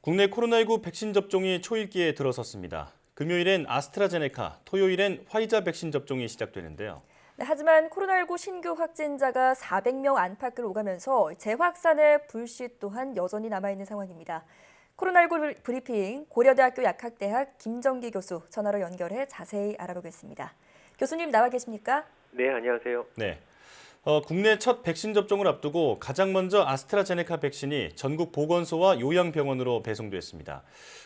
국내 코로나19 백신 접종이 초읽기에 들어섰습니다. 금요일엔 아스트라제네카, 토요일엔 화이자 백신 접종이 시작되는데요. 네, 하지만 코로나19 신규 확진자가 400명 안팎을 오가면서 재확산의 불씨 또한 여전히 남아있는 상황입니다. 코로나19 브리핑 고려대학교 약학대학 김정기 교수 전화로 연결해 자세히 알아보겠습니다. 교수님 나와 계십니까? 네, 안녕하세요. 네. 국내 첫 백신 접종을 앞두고 가장 먼저 아스트라제네카 백신이 전국 보건소와 요양병원으로 배송됐습니다.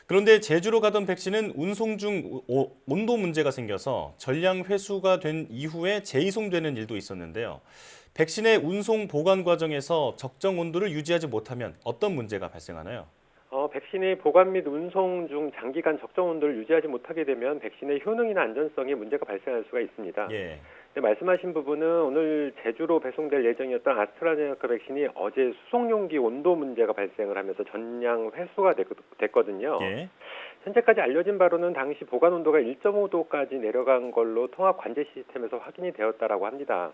그런데 제주로 가던 백신은 운송 중 온도 문제가 생겨서 전량 회수가 된 이후에 재이송되는 일도 있었는데요. 백신의 운송 보관 과정에서 적정 온도를 유지하지 못하면 어떤 문제가 발생하나요? 백신의 보관 및 운송 중 장기간 적정 온도를 유지하지 못하게 되면 백신의 효능이나 안전성에 문제가 발생할 수가 있습니다. 예. 네, 말씀하신 부분은 오늘 제주로 배송될 예정이었던 아스트라제네카 백신이 어제 수송용기 온도 문제가 발생을 하면서 전량 회수가 됐거든요. 예. 현재까지 알려진 바로는 당시 보관 온도가 1.5도까지 내려간 걸로 통합 관제 시스템에서 확인이 되었다라고 합니다.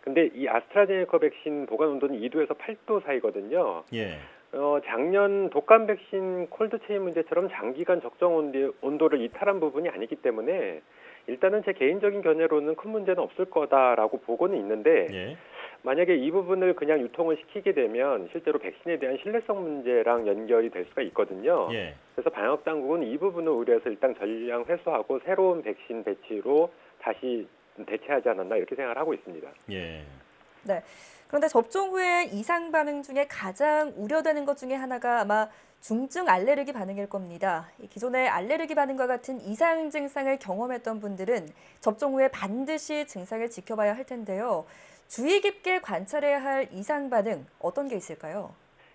근데 이 아스트라제네카 백신 보관 온도는 2도에서 8도 사이거든요. 예. 작년 독감 백신 콜드체인 문제처럼 장기간 적정 온도를 이탈한 부분이 아니기 때문에 일단은 제 개인적인 견해로는 큰 문제는 없을 거다라고 보고는 있는데 예. 만약에 이 부분을 그냥 유통을 시키게 되면 실제로 백신에 대한 신뢰성 문제랑 연결이 될 수가 있거든요. 예. 그래서 방역 당국은 이 부분을 우려해서 일단 전량 회수하고 새로운 백신 배치로 다시 대체하지 않았나 이렇게 생각을 하고 있습니다. 예. 네. 그런데 접종 후에 이상 반응 중에 가장 우려되는 것 중에 하나가 아마 중증 알레르기 반응일 겁니다. 기존의 알레르기 반응과 같은 이상 증상을 경험했던 분들은 접종 후에 반드시 증상을 지켜봐야 할 텐데요. 주의 깊게 관찰해야 할 이상 반응 어떤 게 있을까요?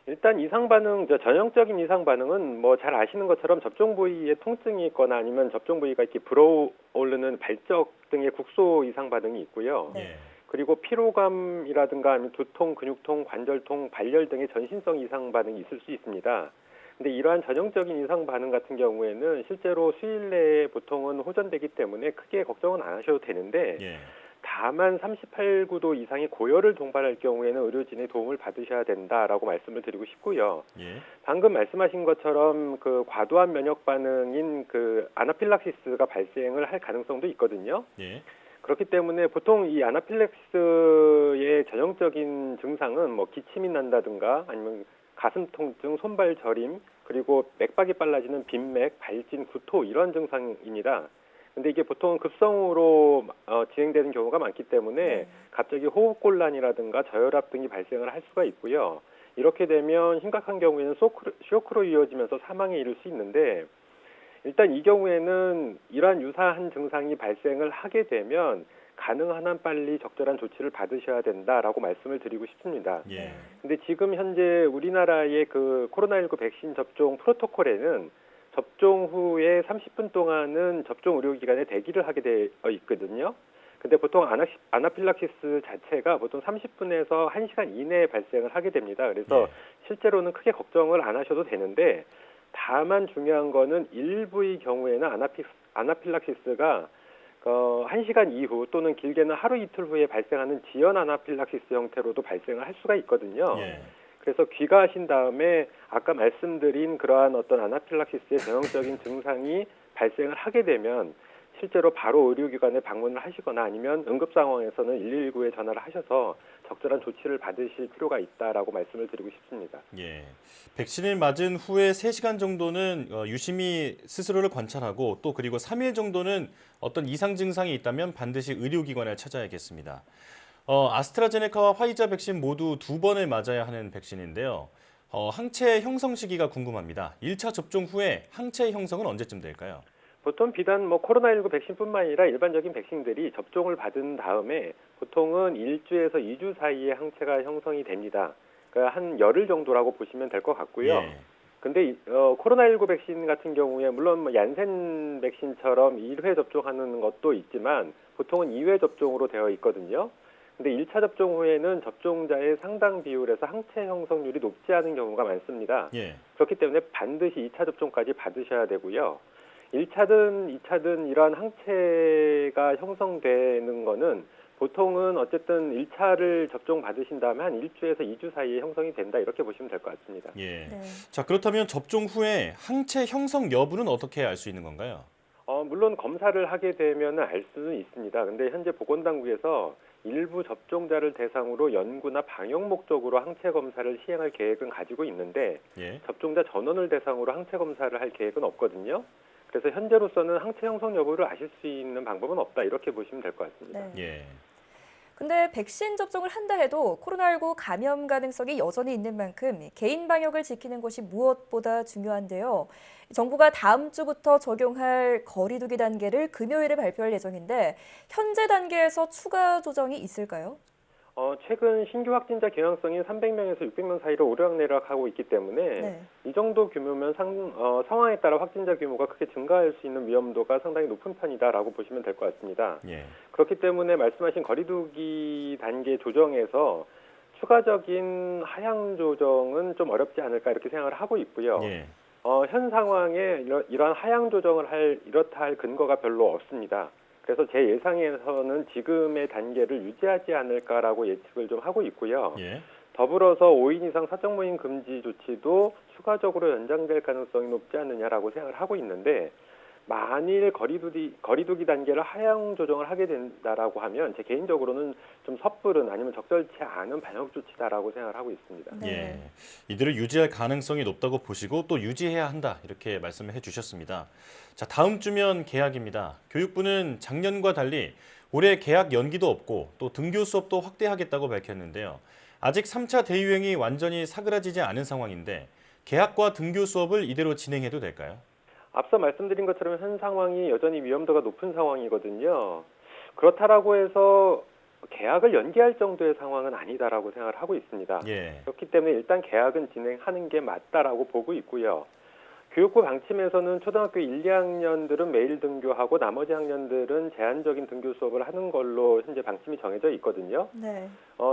일단 이상 반응, 전형적인 이상 반응은 뭐 잘 아시는 것처럼 접종 부위에 통증이 있거나 아니면 접종 부위가 이렇게 불어오르는 발적 등의 국소 이상 반응이 있고요. 예. 그리고 피로감이라든가 아니면 두통, 근육통, 관절통, 발열 등의 전신성 이상 반응이 있을 수 있습니다. 근데 이러한 전형적인 이상 반응 같은 경우에는 실제로 수일 내에 보통은 호전되기 때문에 크게 걱정은 안 하셔도 되는데 예. 다만 38, 9도 이상의 고열을 동반할 경우에는 의료진의 도움을 받으셔야 된다라고 말씀을 드리고 싶고요. 예. 방금 말씀하신 것처럼 그 과도한 면역 반응인 그 아나필락시스가 발생을 할 가능성도 있거든요. 예. 그렇기 때문에 보통 이 아나필락시스의 전형적인 증상은 뭐 기침이 난다든가 아니면 가슴 통증, 손발 저림, 그리고 맥박이 빨라지는 빈맥, 발진, 구토 이런 증상입니다. 근데 이게 보통 급성으로 진행되는 경우가 많기 때문에 갑자기 호흡곤란이라든가 저혈압 등이 발생을 할 수가 있고요. 이렇게 되면 심각한 경우에는 쇼크로 이어지면서 사망에 이를 수 있는데 일단 이 경우에는 이러한 유사한 증상이 발생을 하게 되면 가능한 한 빨리 적절한 조치를 받으셔야 된다라고 말씀을 드리고 싶습니다. 예. 근데 지금 현재 우리나라의 그 코로나19 백신 접종 프로토콜에는 접종 후에 30분 동안은 접종 의료기관에 대기를 하게 되어 있거든요. 근데 보통 아나필락시스 자체가 보통 30분에서 1시간 이내에 발생을 하게 됩니다. 그래서 실제로는 크게 걱정을 안 하셔도 되는데 다만 중요한 거는 일부의 경우에는 아나필락시스가 1시간 이후 또는 길게는 하루 이틀 후에 발생하는 지연 아나필락시스 형태로도 발생을 할 수가 있거든요. 예. 그래서 귀가하신 다음에 아까 말씀드린 그러한 어떤 아나필락시스의 전형적인 증상이 발생을 하게 되면 실제로 바로 의료기관에 방문을 하시거나 아니면 응급 상황에서는 119에 전화를 하셔서 적절한 조치를 받으실 필요가 있다라고 말씀을 드리고 싶습니다. 예. 백신을 맞은 후에 3시간 정도는 유심히 스스로를 관찰하고 또 그리고 3일 정도는 어떤 이상 증상이 있다면 반드시 의료기관을 찾아야겠습니다. 아스트라제네카와 화이자 백신 모두 2번을 맞아야 하는 백신인데요. 항체 형성 시기가 궁금합니다. 1차 접종 후에 항체 형성은 언제쯤 될까요? 보통 비단 코로나19 백신뿐만 아니라 일반적인 백신들이 접종을 받은 다음에 보통은 1주에서 2주 사이에 항체가 형성이 됩니다. 그러니까 한 열흘 정도라고 보시면 될 것 같고요. 예. 근데 코로나19 백신 같은 경우에 물론 뭐 얀센 백신처럼 1회 접종하는 것도 있지만 보통은 2회 접종으로 되어 있거든요. 근데 1차 접종 후에는 접종자의 상당 비율에서 항체 형성률이 높지 않은 경우가 많습니다. 예. 그렇기 때문에 반드시 2차 접종까지 받으셔야 되고요. 1차든 2차든 이러한 항체가 형성되는 거는 보통은 어쨌든 1차를 접종 받으신 다음에 한 1주에서 2주 사이에 형성이 된다 이렇게 보시면 될 것 같습니다. 예. 네. 자, 그렇다면 접종 후에 항체 형성 여부는 어떻게 알 수 있는 건가요? 물론 검사를 하게 되면 알 수는 있습니다. 근데 현재 보건당국에서 일부 접종자를 대상으로 연구나 방역 목적으로 항체 검사를 시행할 계획은 가지고 있는데 예. 접종자 전원을 대상으로 항체 검사를 할 계획은 없거든요. 그래서 현재로서는 항체 형성 여부를 아실 수 있는 방법은 없다 이렇게 보시면 될 것 같습니다. 네. 예. 근데 백신 접종을 한다 해도 코로나19 감염 가능성이 여전히 있는 만큼 개인 방역을 지키는 것이 무엇보다 중요한데요. 정부가 다음 주부터 적용할 거리 두기 단계를 금요일에 발표할 예정인데 현재 단계에서 추가 조정이 있을까요? 최근 신규 확진자 경향성이 300명에서 600명 사이로 오르락내리락하고 있기 때문에 네. 이 정도 규모면 상황에 따라 확진자 규모가 크게 증가할 수 있는 위험도가 상당히 높은 편이다라고 보시면 될 것 같습니다. 예. 그렇기 때문에 말씀하신 거리두기 단계 조정에서 추가적인 하향 조정은 좀 어렵지 않을까 이렇게 생각을 하고 있고요. 예. 현 상황에 이러한 하향 조정을 이렇다 할 근거가 별로 없습니다. 그래서 제 예상에서는 지금의 단계를 유지하지 않을까라고 예측을 좀 하고 있고요. 예. 더불어서 5인 이상 사적 모임 금지 조치도 추가적으로 연장될 가능성이 높지 않느냐라고 생각을 하고 있는데 만일 거리두기 단계를 하향 조정을 하게 된다라고 하면 제 개인적으로는 좀 섣부른 아니면 적절치 않은 방역 조치다라고 생각을 하고 있습니다. 네. 예. 이들을 유지할 가능성이 높다고 보시고 또 유지해야 한다 이렇게 말씀을 해주셨습니다. 자, 다음 주면 개학입니다. 교육부는 작년과 달리 올해 개학 연기도 없고 또 등교 수업도 확대하겠다고 밝혔는데요. 아직 3차 대유행이 완전히 사그라지지 않은 상황인데 개학과 등교 수업을 이대로 진행해도 될까요? 앞서 말씀드린 것처럼 현 상황이 여전히 위험도가 높은 상황이거든요. 그렇다라고 해서 개학을 연기할 정도의 상황은 아니다라고 생각을 하고 있습니다. 예. 그렇기 때문에 일단 개학은 진행하는 게 맞다라고 보고 있고요. 교육부 방침에서는 초등학교 1, 2학년들은 매일 등교하고 나머지 학년들은 제한적인 등교 수업을 하는 걸로 현재 방침이 정해져 있거든요. 네.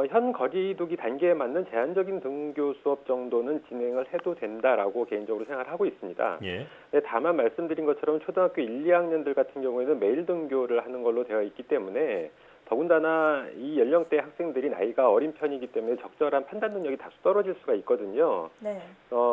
현 거리두기 단계에 맞는 제한적인 등교 수업 정도는 진행을 해도 된다라고 개인적으로 생각을 하고 있습니다. 예. 네, 다만 말씀드린 것처럼 초등학교 1, 2학년들 같은 경우에는 매일 등교를 하는 걸로 되어 있기 때문에 더군다나 이 연령대 학생들이 나이가 어린 편이기 때문에 적절한 판단 능력이 다소 떨어질 수가 있거든요. 네.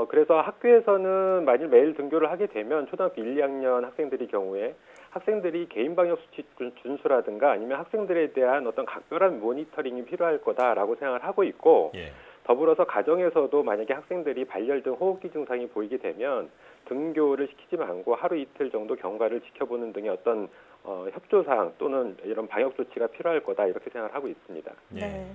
그래서 학교에서는 만일 매일 등교를 하게 되면 초등학교 1, 2학년 학생들의 경우에 학생들이 개인 방역 수칙 준수라든가 아니면 학생들에 대한 어떤 각별한 모니터링이 필요할 거다라고 생각을 하고 있고 예. 더불어서 가정에서도 만약에 학생들이 발열 등 호흡기 증상이 보이게 되면 등교를 시키지 말고 하루 이틀 정도 경과를 지켜보는 등의 어떤 협조사항 또는 이런 방역 조치가 필요할 거다 이렇게 생각을 하고 있습니다. 예. 네.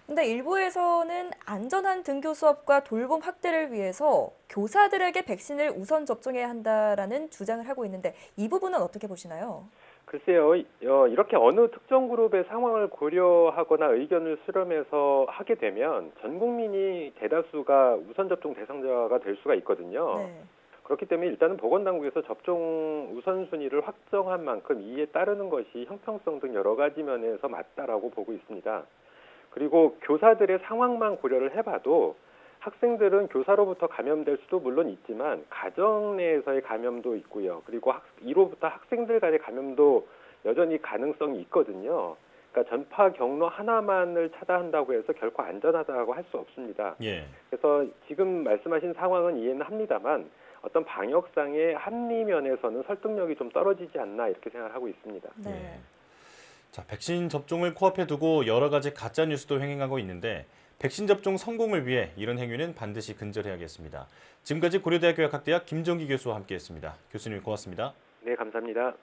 근데 일부에서는 안전한 등교 수업과 돌봄 확대를 위해서 교사들에게 백신을 우선 접종해야 한다라는 주장을 하고 있는데 이 부분은 어떻게 보시나요? 글쎄요, 이렇게 어느 특정 그룹의 상황을 고려하거나 의견을 수렴해서 하게 되면 전 국민이 대다수가 우선 접종 대상자가 될 수가 있거든요. 네. 그렇기 때문에 일단은 보건당국에서 접종 우선순위를 확정한 만큼 이에 따르는 것이 형평성 등 여러 가지 면에서 맞다라고 보고 있습니다. 그리고 교사들의 상황만 고려를 해봐도 학생들은 교사로부터 감염될 수도 물론 있지만 가정 내에서의 감염도 있고요. 그리고 이로부터 학생들 간의 감염도 여전히 가능성이 있거든요. 그러니까 전파 경로 하나만을 차단한다고 해서 결코 안전하다고 할 수 없습니다. 예. 그래서 지금 말씀하신 상황은 이해는 합니다만 어떤 방역상의 합리 면에서는 설득력이 좀 떨어지지 않나 이렇게 생각을 하고 있습니다. 네. 예. 자, 백신 접종을 코앞에 두고 여러 가지 가짜 뉴스도 횡행하고 있는데 백신 접종 성공을 위해 이런 행위는 반드시 근절해야겠습니다. 지금까지 고려대학교 약학대학 김정기 교수와 함께했습니다. 교수님 고맙습니다. 네, 감사합니다.